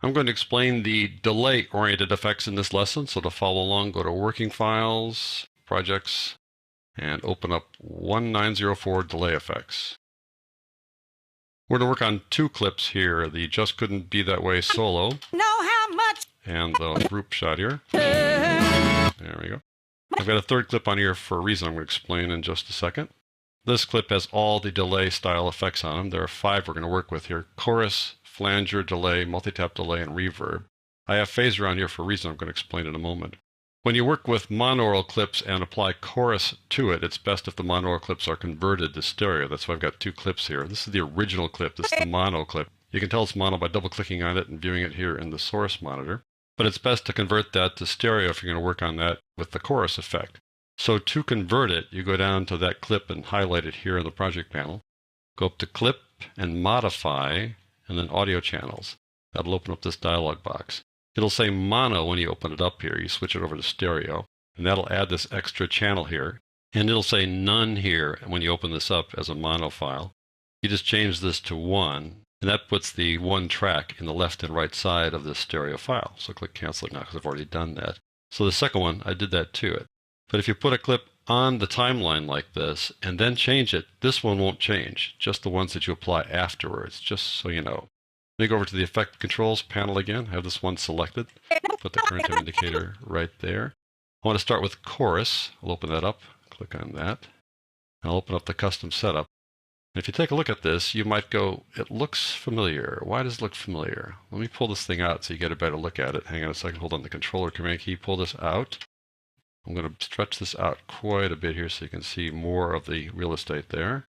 I'm going to explain the delay-oriented effects in this lesson, so to follow along, go to Working Files, Projects, and open up 1904 Delay Effects. We're going to work on two clips here, the Just Couldn't Be That Way solo, and the group shot here. There we go. I've got a third clip on here for a reason I'm going to explain in just a second. This clip has all the delay style effects on them. There are 5 we're going to work with here: chorus, flanger, delay, multi-tap delay, and reverb. I have phaser on here for a reason I'm going to explain in a moment. When you work with monaural clips and apply chorus to it, it's best if the monaural clips are converted to stereo. That's why I've got 2 clips here. This is the original clip. This is the mono clip. You can tell it's mono by double-clicking on it and viewing it here in the source monitor. But it's best to convert that to stereo if you're going to work on that with the chorus effect. So to convert it, you go down to that clip and highlight it here in the project panel. Go up to Clip and Modify, and then Audio Channels. That'll open up this dialog box. It'll say mono when you open it up here. You switch it over to stereo, and that'll add this extra channel here. And it'll say none here when you open this up as a mono file. You just change this to 1, and that puts the 1 track in the left and right side of this stereo file. So click Cancel it now because I've already done that. So the second one, I did that to it. But if you put a clip on the timeline like this and then change it, this one won't change, just the ones that you apply afterwards, just so you know. Let me go over to the Effect Controls panel again. I have this one selected. Put the current time indicator right there. I want to start with chorus. I'll open that up, click on that. And I'll open up the custom setup. And if you take a look at this, you might go, it looks familiar. Why does it look familiar? Let me pull this thing out so you get a better look at it. Hang on a second, hold on the controller command key, pull this out. I'm going to stretch this out quite a bit here so you can see more of the real estate there.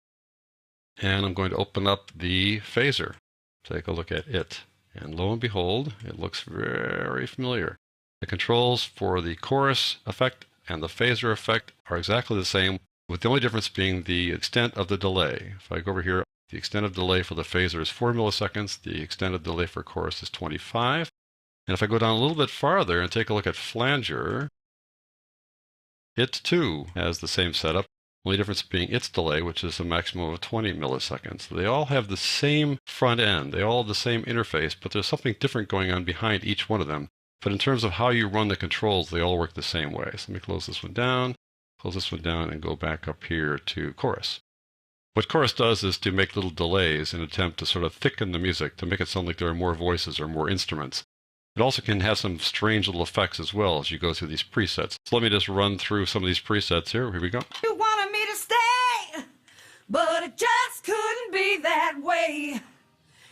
And I'm going to open up the phaser. Take a look at it. And lo and behold, it looks very familiar. The controls for the chorus effect and the phaser effect are exactly the same, with the only difference being the extent of the delay. If I go over here, the extent of delay for the phaser is 4 milliseconds. The extent of delay for chorus is 25. And if I go down a little bit farther and take a look at flanger, it too has the same setup, only difference being its delay, which is a maximum of 20 milliseconds. They all have the same front end, they all have the same interface, but there's something different going on behind each one of them. But in terms of how you run the controls, they all work the same way. So let me close this one down, and go back up here to chorus. What chorus does is to make little delays in an attempt to sort of thicken the music, to make it sound like there are more voices or more instruments. It also can have some strange little effects as well as you go through these presets. So let me just run through some of these presets here. Here we go. You wanted me to stay, but it just couldn't be that way.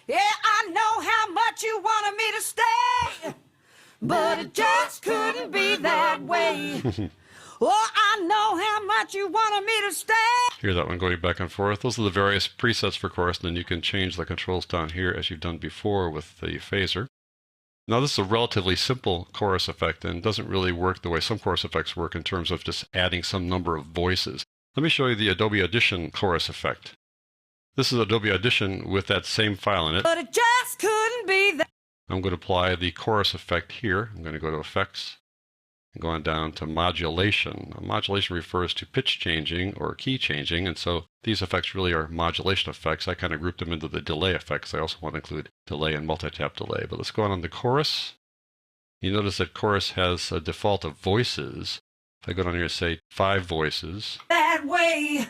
Yeah, I know how much you wanted me to stay, but it just couldn't be that way. Oh, I know how much you wanted me to stay. Hear that one going back and forth. Those are the various presets for chorus, and then you can change the controls down here as you've done before with the phaser. Now this is a relatively simple chorus effect and doesn't really work the way some chorus effects work in terms of just adding some number of voices. Let me show you the Adobe Audition chorus effect. This is Adobe Audition with that same file in it. But it just couldn't be that. I'm going to apply the chorus effect here. I'm going to go to Effects and go on down to Modulation. Now, modulation refers to pitch changing or key changing, and so these effects really are modulation effects. I kind of grouped them into the delay effects. I also want to include delay and multi-tap delay. But let's go on the chorus. You notice that chorus has a default of voices. If I go down here and say 5 voices. That way.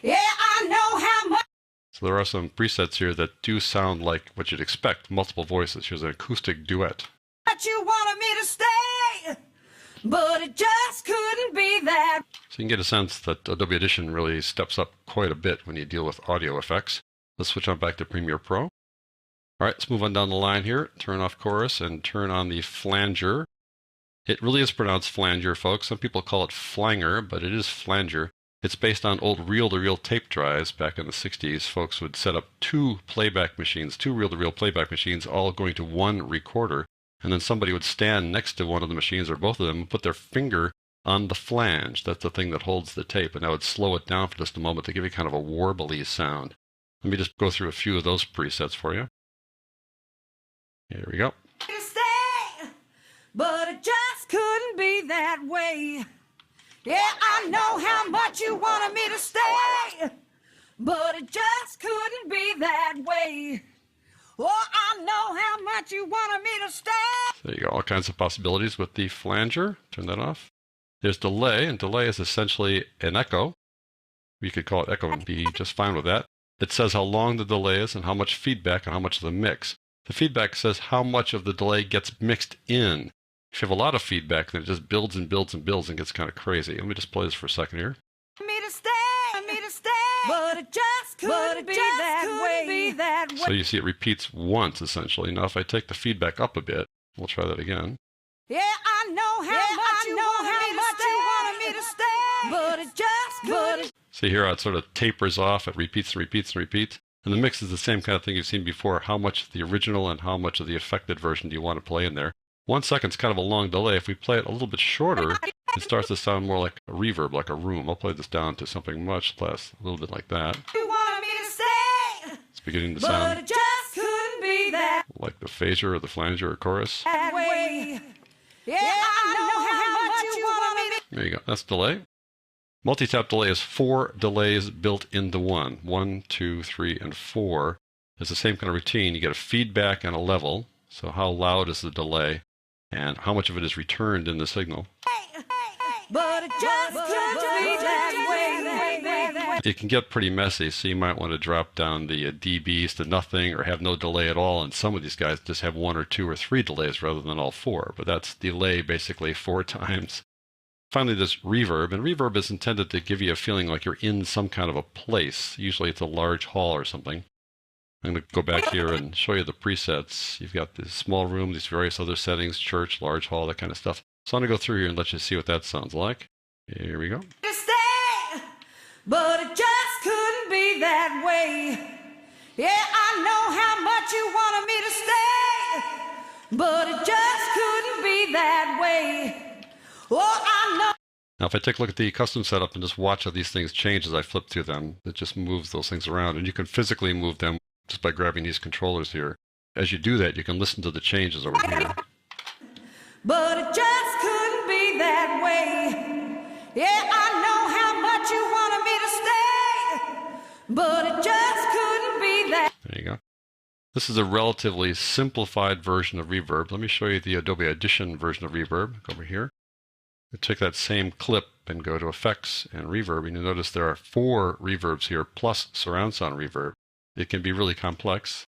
Yeah, I know how much. So there are some presets here that do sound like what you'd expect, multiple voices. Here's an acoustic duet. But you wanted me to stay, but it just couldn't be that. So you can get a sense that Adobe Audition really steps up quite a bit when you deal with audio effects. Let's switch on back to Premiere Pro. All right, let's move on down the line here. Turn off chorus and turn on the flanger. It really is pronounced flanger, folks. Some people call it flanger, but it is flanger. It's based on old reel-to-reel tape drives. Back in the 60s, folks would set up 2 playback machines, 2 reel-to-reel playback machines, all going to one recorder. And then somebody would stand next to one of the machines or both of them and put their finger on the flange. That's the thing that holds the tape. And I would slow it down for just a moment to give you kind of a warbly sound. Let me just go through a few of those presets for you. Here we go. To stay, but it just couldn't be that way. Yeah, I know how much you wanted me to stay, but it just couldn't be that way. Oh, I know how much much you wanted me to stay. There you go, all kinds of possibilities with the flanger. Turn that off. There's delay, and delay is essentially an echo. We could call it echo and be just fine with that. It says how long the delay is and how much feedback and how much of the mix. The feedback says how much of the delay gets mixed in. If you have a lot of feedback, then it just builds and builds and builds and gets kind of crazy. Let me just play this for a second here. Me to stay, but it just couldn't be that way. So you see it repeats once, essentially. Now if I take the feedback up a bit, we'll try that again. Yeah, I know how much you wanted me to stay, but it just couldn't. See here how it sort of tapers off, it repeats and repeats and repeats. And the mix is the same kind of thing you've seen before. How much of the original and how much of the affected version do you want to play in there? 1 second's kind of a long delay. If we play it a little bit shorter, it starts to sound more like a reverb, like a room. I'll play this down to something much less, a little bit like that. You wanted me to stay, it's beginning to but sound it just couldn't be that like the phaser or the flanger or chorus. way. Yeah, I know how much you wanted me to. There you go. That's delay. Multi-tap delay is 4 delays built into one. 1, 2, 3, and 4. It's the same kind of routine. You get a feedback and a level. So how loud is the delay? And how much of it is returned in the signal. But it just couldn't be that way. It can get pretty messy, so you might want to drop down the dBs to nothing or have no delay at all. And some of these guys just have 1 or 2 or 3 delays rather than all 4. But that's delay basically 4 times. Finally, there's reverb. And reverb is intended to give you a feeling like you're in some kind of a place. Usually it's a large hall or something. I'm going to go back here and show you the presets. You've got this small room, these various other settings, church, large hall, that kind of stuff. So I'm going to go through here and let you see what that sounds like. Here we go. To stay, but it just couldn't be that way. Yeah, I know how much you wanted me to stay, but it just couldn't be that way. Oh, I know. Now, if I take a look at the custom setup and just watch how these things change as I flip through them, it just moves those things around. And you can physically move them just by grabbing these controllers here. As you do that, you can listen to the changes over here. But it just couldn't be that way. Yeah, I know how much you wanted me to stay, but it just couldn't be that. There you go. This is a relatively simplified version of reverb. Let me show you the Adobe Audition version of reverb. Go over here. We take that same clip and go to Effects and Reverb, and you'll notice there are 4 reverbs here plus surround sound reverb. It can be really complex.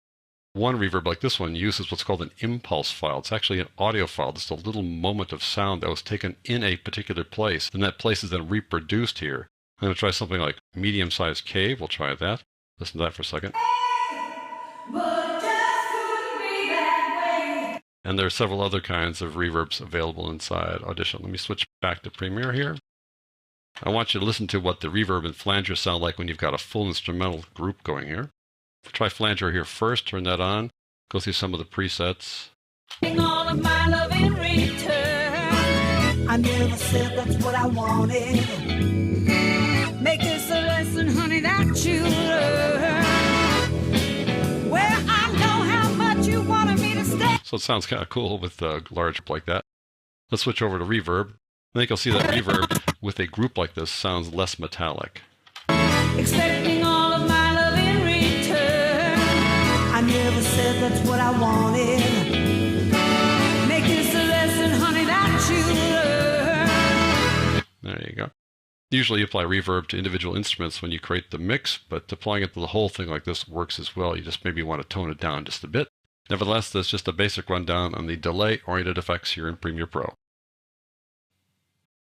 One reverb like this one uses what's called an impulse file. It's actually an audio file, just a little moment of sound that was taken in a particular place, and that place is then reproduced here. I'm going to try something like medium-sized cave. We'll try that. Listen to that for a second. But it just couldn't be that way. And there are several other kinds of reverbs available inside Audition. Let me switch back to Premiere here. I want you to listen to what the reverb and flanger sound like when you've got a full instrumental group going here. Try flanger here first, turn that on, go through some of the presets. All of my love in return. I never said that's what I wanted. Make this a lesson, honey, that you learn. Well, I know how much you wanted me to stay. So it sounds kind of cool with a large like that. Let's switch over to reverb. I think you'll see that reverb with a group like this sounds less metallic. Expecting all of my love in return. I never said that's what I wanted. Make this a lesson, honey, that you learn. There you go. Usually you apply reverb to individual instruments when you create the mix, but applying it to the whole thing like this works as well. You just maybe want to tone it down just a bit. Nevertheless, that's just a basic rundown on the delay-oriented effects here in Premiere Pro.